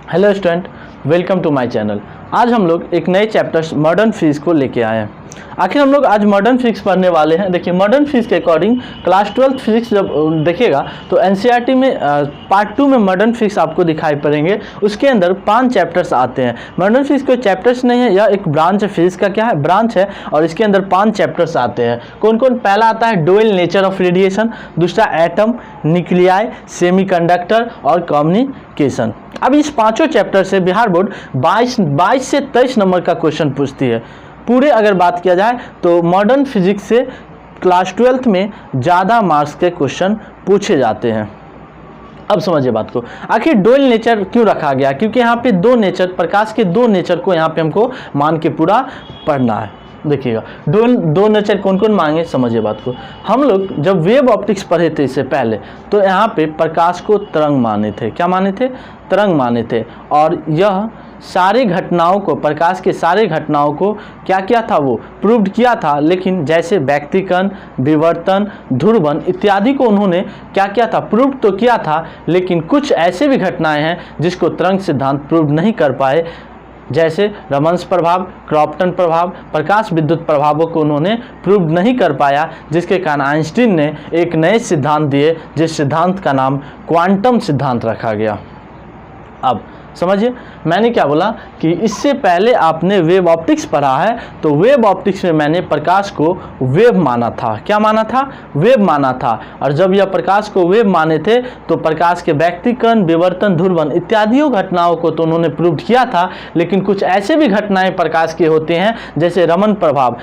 Hello student, welcome to my channel. आज हम लोग एक नए चैप्टर मॉडर्न फिजिक्स को लेके आए हैं। आखिर हम लोग आज मॉडर्न फिजिक्स पढ़ने वाले हैं। देखिए, मॉडर्न फिजिक्स के अकॉर्डिंग क्लास 12 फिजिक्स जब देखिएगा तो एनसीईआरटी में पार्ट 2 में मॉडर्न फिजिक्स आपको दिखाई पड़ेंगे। उसके अंदर 5 चैप्टर्स आते हैं। मॉडर्न फिजिक्स कोई चैप्टर्स नहीं है, यह एक ब्रांच है, फिजिक्स का क्या है, ब्रांच है, और इसके अंदर 5 चैप्टर्स आते हैं। कौन कौन? पहला आता है डुअल नेचर ऑफ रेडिएशन, दूसरा एटम, न्यूक्लियाई, सेमीकंडक्टर और कम्युनिकेशन। अब इस पांचों चैप्टर से बिहार बोर्ड 22 से 23 नंबर का क्वेश्चन पूछती है। पूरे अगर बात किया जाए तो मॉडर्न फिजिक्स से क्लास 12 में ज़्यादा मार्क्स के क्वेश्चन पूछे जाते हैं। अब समझिए बात को, आखिर डुअल नेचर क्यों रखा गया? क्योंकि यहाँ पे दो नेचर, प्रकाश के दो नेचर को यहाँ पे हमको मान के पूरा पढ़ना है। देखिएगा, दो नेचर कौन कौन मांगे, समझिए बात को। हम लोग जब वेव ऑप्टिक्स पढ़े थे इससे पहले, तो यहाँ पे प्रकाश को तरंग माने थे। क्या माने थे? तरंग माने थे। और यह सारे घटनाओं को, प्रकाश के सारे घटनाओं को क्या किया था? वो प्रूव्ड किया था। लेकिन जैसे व्यक्तिकण, विवर्तन, ध्रुवन इत्यादि को उन्होंने क्या किया था? प्रूव तो किया था, लेकिन कुछ ऐसे भी घटनाएं हैं जिसको तरंग सिद्धांत प्रूव नहीं कर पाए, जैसे रमन्स प्रभाव, क्रॉम्पटन प्रभाव, प्रकाश विद्युत प्रभावों को उन्होंने प्रूव नहीं कर पाया, जिसके कारण आइंस्टीन ने एक नए सिद्धांत दिए, जिस सिद्धांत का नाम क्वांटम सिद्धांत रखा गया। अब समझिए, मैंने क्या बोला कि इससे पहले आपने वेव ऑप्टिक्स पढ़ा है, तो वेव ऑप्टिक्स में मैंने प्रकाश को वेव माना था। क्या माना था? वेव माना था। और जब यह प्रकाश को वेव माने थे तो प्रकाश के व्यक्तिकण, विवर्तन, ध्रुवन इत्यादियों घटनाओं को तो उन्होंने प्रूव किया था, लेकिन कुछ ऐसे भी घटनाएं प्रकाश के होते हैं जैसे रमन प्रभाव,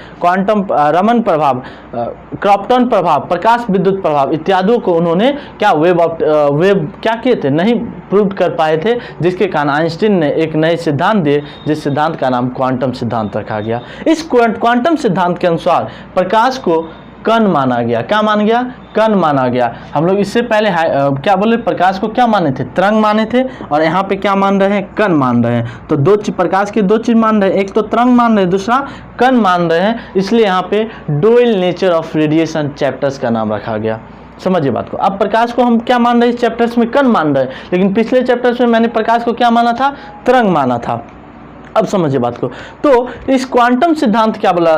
रमन प्रभाव, क्रॉम्पटन प्रभाव, प्रकाश विद्युत प्रभाव इत्यादियों को उन्होंने क्या वेव क्या किए थे? नहीं प्रूव कर पाए थे, जिसके कारण आइंस्टीन ने एक नए सिद्धांत दिए, जिस सिद्धांत का नाम क्वांटम सिद्धांत रखा गया। इस क्वांटम सिद्धांत के अनुसार प्रकाश को कण माना गया। क्या मान गया? कण माना गया। हम लोग इससे पहले क्या बोले? प्रकाश को क्या माने थे? तरंग माने थे। और यहाँ पे क्या मान रहे हैं? कण मान रहे हैं। तो प्रकाश के दो चीज मान रहे हैं, एक तो तरंग मान रहे हैं, दूसरा कण मान रहे हैं। इसलिए यहाँ पे dual nature of radiation chapters का नाम रखा गया। समझिए बात को। अब प्रकाश को हम क्या मान रहे हैं? इस चैप्टर्स में कण मान रहे हैं, लेकिन पिछले चैप्टर्स में मैंने प्रकाश को क्या माना था? तरंग माना था। अब समझिए बात को। तो इस क्वांटम सिद्धांत क्या बोला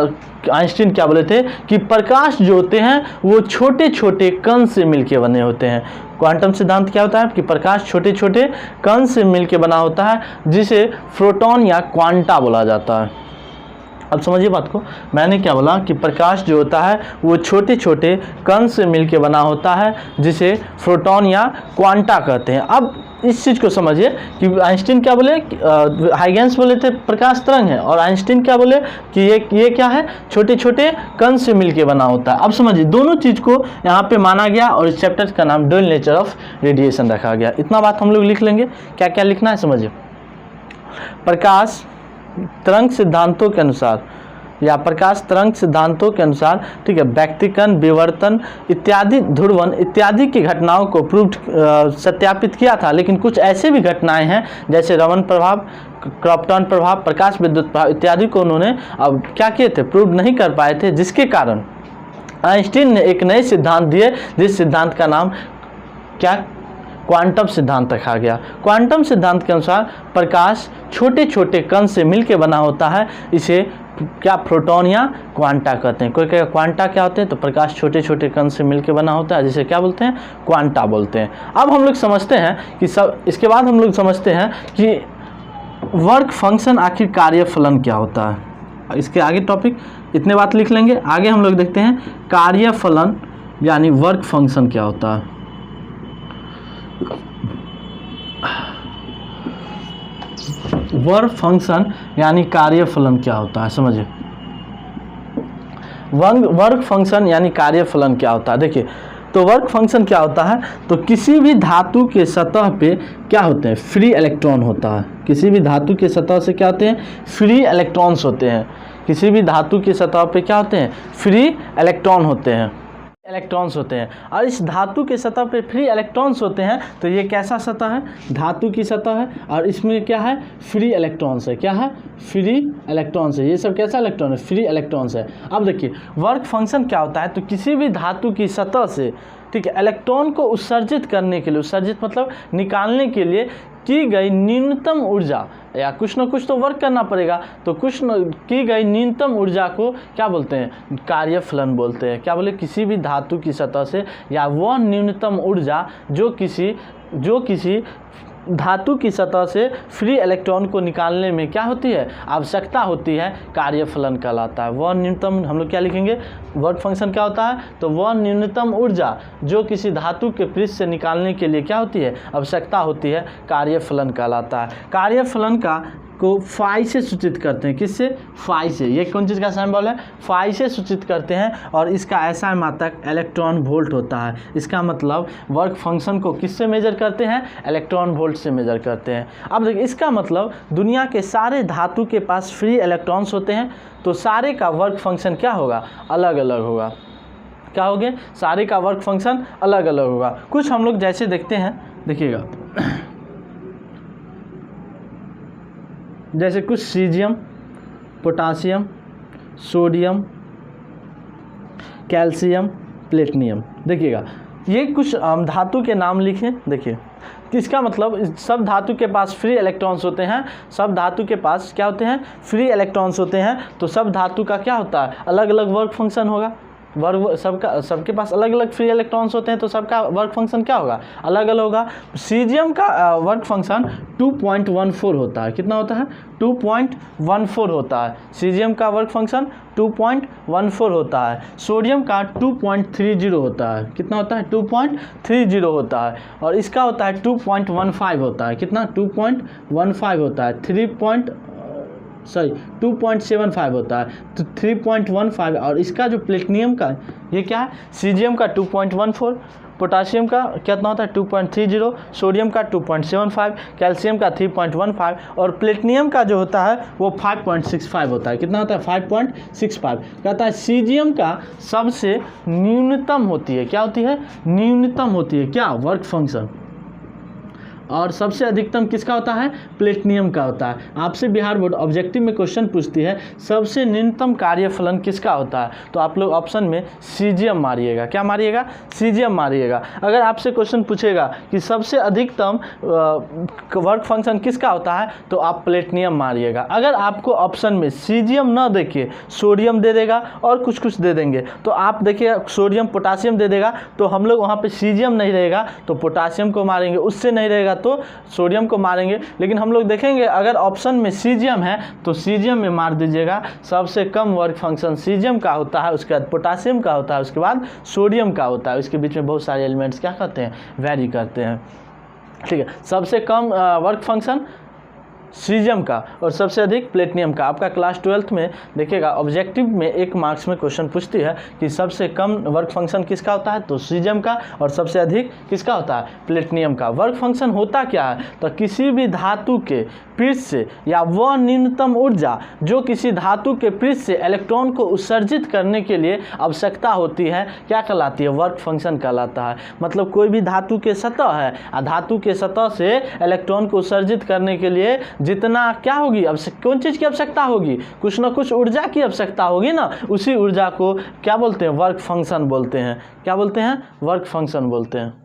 आइंस्टीन? क्या बोले थे कि प्रकाश जो होते हैं वो छोटे छोटे कण से मिलके बने होते हैं। क्वांटम सिद्धांत क्या होता है कि प्रकाश छोटे छोटे कण से मिलके बना होता है, जिसे फोटॉन या क्वांटा बोला जाता है। अब समझिए बात को, मैंने क्या बोला कि प्रकाश जो होता है वो छोटे छोटे कण से मिलके बना होता है, जिसे फोटॉन या क्वांटा कहते हैं। अब इस चीज़ को समझिए कि आइंस्टीन क्या बोले, हाइगेंस बोले थे प्रकाश तरंग है, और आइंस्टीन क्या बोले कि ये क्या है? छोटे छोटे कण से मिलके बना होता है। अब समझिए, दोनों चीज़ को यहाँ पे माना गया, और इस चैप्टर का नाम डुअल नेचर ऑफ रेडिएशन रखा गया। इतना बात हम लोग लिख लेंगे। क्या क्या लिखना है समझिए। प्रकाश तरंग सिद्धांतों के अनुसार, या प्रकाश तरंग सिद्धांतों के अनुसार, ठीक है, व्यक्तिकण, विवर्तन इत्यादि, ध्रुवन इत्यादि की घटनाओं को सत्यापित किया था। लेकिन कुछ ऐसे भी घटनाएं हैं जैसे रमन प्रभाव, क्रॉम्पटन प्रभाव, प्रकाश विद्युत प्रभाव इत्यादि को उन्होंने अब क्या किए थे? प्रूव नहीं कर पाए थे, जिसके कारण आइंस्टीन ने एक नए सिद्धांत दिए, जिस सिद्धांत का नाम क्या? क्वांटम सिद्धांत रखा गया। क्वांटम सिद्धांत के अनुसार प्रकाश छोटे छोटे कण से मिलकर बना होता है। इसे क्या? प्रोटॉन या क्वांटा कहते हैं। कोई कहेगा क्वांटा क्या होते हैं? तो प्रकाश छोटे छोटे कण से मिलकर बना होता है, जिसे क्या बोलते हैं? क्वांटा बोलते हैं। अब हम लोग समझते हैं कि इसके बाद हम लोग समझते हैं कि वर्क फंक्शन, आखिर कार्य फलन क्या होता है। इसके आगे टॉपिक इतने बात लिख लेंगे। आगे हम लोग देखते हैं कार्य फलन यानी वर्क फंक्शन क्या होता है। वर्क फंक्शन यानी कार्य फलन क्या होता है, समझिए। वर्क फंक्शन यानी कार्य फलन क्या होता है? देखिए, तो वर्क फंक्शन क्या होता है? तो किसी भी धातु के सतह पे क्या होते हैं? फ्री इलेक्ट्रॉन होता है। किसी भी धातु के सतह से क्या होते हैं? फ्री इलेक्ट्रॉन्स होते हैं। किसी भी धातु की सतह पे क्या होते हैं? फ्री इलेक्ट्रॉन होते हैं, इलेक्ट्रॉन्स होते हैं। और इस धातु के सतह पे फ्री इलेक्ट्रॉन्स होते हैं, तो ये कैसा सतह है? धातु की सतह है, और इसमें क्या है? फ्री इलेक्ट्रॉन्स है। क्या है? फ्री इलेक्ट्रॉन्स है। ये सब कैसा इलेक्ट्रॉन है? फ्री इलेक्ट्रॉन्स है। अब देखिए, वर्क फंक्शन क्या होता है? तो किसी भी धातु की सतह से ठीक है, इलेक्ट्रॉन को उत्सर्जित करने के लिए, उत्सर्जित मतलब निकालने के लिए की गई न्यूनतम ऊर्जा, या कुछ ना कुछ तो वर्क करना पड़ेगा, तो कुछ की गई न्यूनतम ऊर्जा को क्या बोलते हैं, कार्यफलन बोलते हैं। क्या बोले, किसी भी धातु की सतह से, या वह न्यूनतम ऊर्जा जो किसी धातु की सतह से फ्री इलेक्ट्रॉन को निकालने में क्या होती है, आवश्यकता होती है, कार्यफलन कहलाता है। वह न्यूनतम, हम लोग क्या लिखेंगे, वर्क फंक्शन क्या होता है, तो वह न्यूनतम ऊर्जा जो किसी धातु के पृष्ठ से निकालने के लिए क्या होती है, आवश्यकता होती है, कार्यफलन कहलाता है। कार्यफलन का को फाई से सूचित करते हैं, किससे, फाई से। ये कौन चीज़ का सिंबल है, फाई से सूचित करते हैं, और इसका SI मात्रक इलेक्ट्रॉन वोल्ट होता है। इसका मतलब वर्क फंक्शन को किससे मेजर करते हैं, इलेक्ट्रॉन वोल्ट से मेजर करते हैं। अब देखिए, इसका मतलब दुनिया के सारे धातु के पास फ्री इलेक्ट्रॉन्स होते हैं, तो सारे का वर्क फंक्शन क्या होगा, अलग अलग होगा। क्या होगे, सारे का वर्क फंक्शन अलग अलग होगा। कुछ हम लोग जैसे देखते हैं, देखिएगा, जैसे कुछ caesium, potassium, sodium, calcium, platinum, देखिएगा ये कुछ धातु के नाम लिखें। देखिए, इसका मतलब सब धातु के पास फ्री इलेक्ट्रॉन्स होते हैं, सब धातु के पास क्या होते हैं, फ्री इलेक्ट्रॉन्स होते हैं, तो सब धातु का क्या होता है, अलग अलग वर्क फंक्शन होगा। सबके पास अलग अलग फ्री इलेक्ट्रॉन्स होते हैं, तो सबका वर्क फंक्शन क्या होगा, अलग अलग होगा। सीजियम का वर्क फंक्शन 2.14 होता है। कितना होता है, 2.14 होता है। सीजियम का वर्क फंक्शन 2.14 होता है। सोडियम का 2.30 होता है। कितना होता है, 2.30 होता है। और इसका होता है 2.15 होता है। कितना, 2.15 होता है। 2.75 होता है, तो 3.15। और इसका जो प्लेटिनियम का, ये क्या है, सीजियम का 2.14, पोटासियम का कितना होता है 2.30, सोडियम का 2.75, कैल्शियम का 3.15, और प्लेटिनियम का जो होता है वो 5.65 होता है। कितना होता है, 5.65। कहता है सीजियम का सबसे न्यूनतम होती है, क्या होती है, न्यूनतम होती है, क्या, वर्क फंक्शन। और सबसे अधिकतम किसका होता है, प्लेटिनियम का होता है। आपसे बिहार बोर्ड ऑब्जेक्टिव में क्वेश्चन पूछती है सबसे न्यूनतम कार्यफलन किसका होता है, तो आप लोग ऑप्शन में सीजियम मारिएगा। क्या मारिएगा, सीजियम मारिएगा। अगर आपसे क्वेश्चन पूछेगा कि सबसे अधिकतम वर्क फंक्शन किसका होता है, तो आप प्लेटिनियम मारिएगा। अगर आपको ऑप्शन में सीजियम ना देखिए, सोडियम दे देगा और कुछ दे देंगे, तो आप देखिए सोडियम पोटासियम दे देगा, तो हम लोग वहाँ पे सीजियम नहीं रहेगा तो पोटासियम को मारेंगे, उससे नहीं रहेगा तो सोडियम को मारेंगे। लेकिन हम लोग देखेंगे अगर ऑप्शन में सीजियम है तो सीजियम में मार दीजिएगा। सबसे कम वर्क फंक्शन सीजियम का होता है, उसके बाद पोटासियम का होता है, उसके बाद सोडियम का होता है। इसके बीच में बहुत सारे एलिमेंट्स क्या करते हैं, वेरी करते हैं। ठीक है, सबसे कम वर्क फंक्शन सीजियम का और सबसे अधिक प्लेटिनियम का। आपका क्लास 12th में देखिएगा ऑब्जेक्टिव में 1 मार्क्स में क्वेश्चन पूछती है कि सबसे कम वर्क फंक्शन किसका होता है, तो सीजियम का, और सबसे अधिक किसका होता है, प्लेटिनियम का। वर्क फंक्शन होता क्या है, तो किसी भी धातु के पृष्ठ से, या वह न्यूनतम ऊर्जा जो किसी धातु के पृष्ठ से इलेक्ट्रॉन को उत्सर्जित करने के लिए आवश्यकता होती है, क्या कहलाती है, वर्क फंक्शन कहलाता है। मतलब कोई भी धातु के सतह है, धातु के सतह से इलेक्ट्रॉन को उत्सर्जित करने के लिए जितना क्या होगी, अब कौन चीज़ की आवश्यकता होगी, कुछ ना कुछ ऊर्जा की आवश्यकता होगी ना, उसी ऊर्जा को क्या बोलते हैं, वर्क फंक्शन बोलते हैं। क्या बोलते हैं, वर्क फंक्शन बोलते हैं।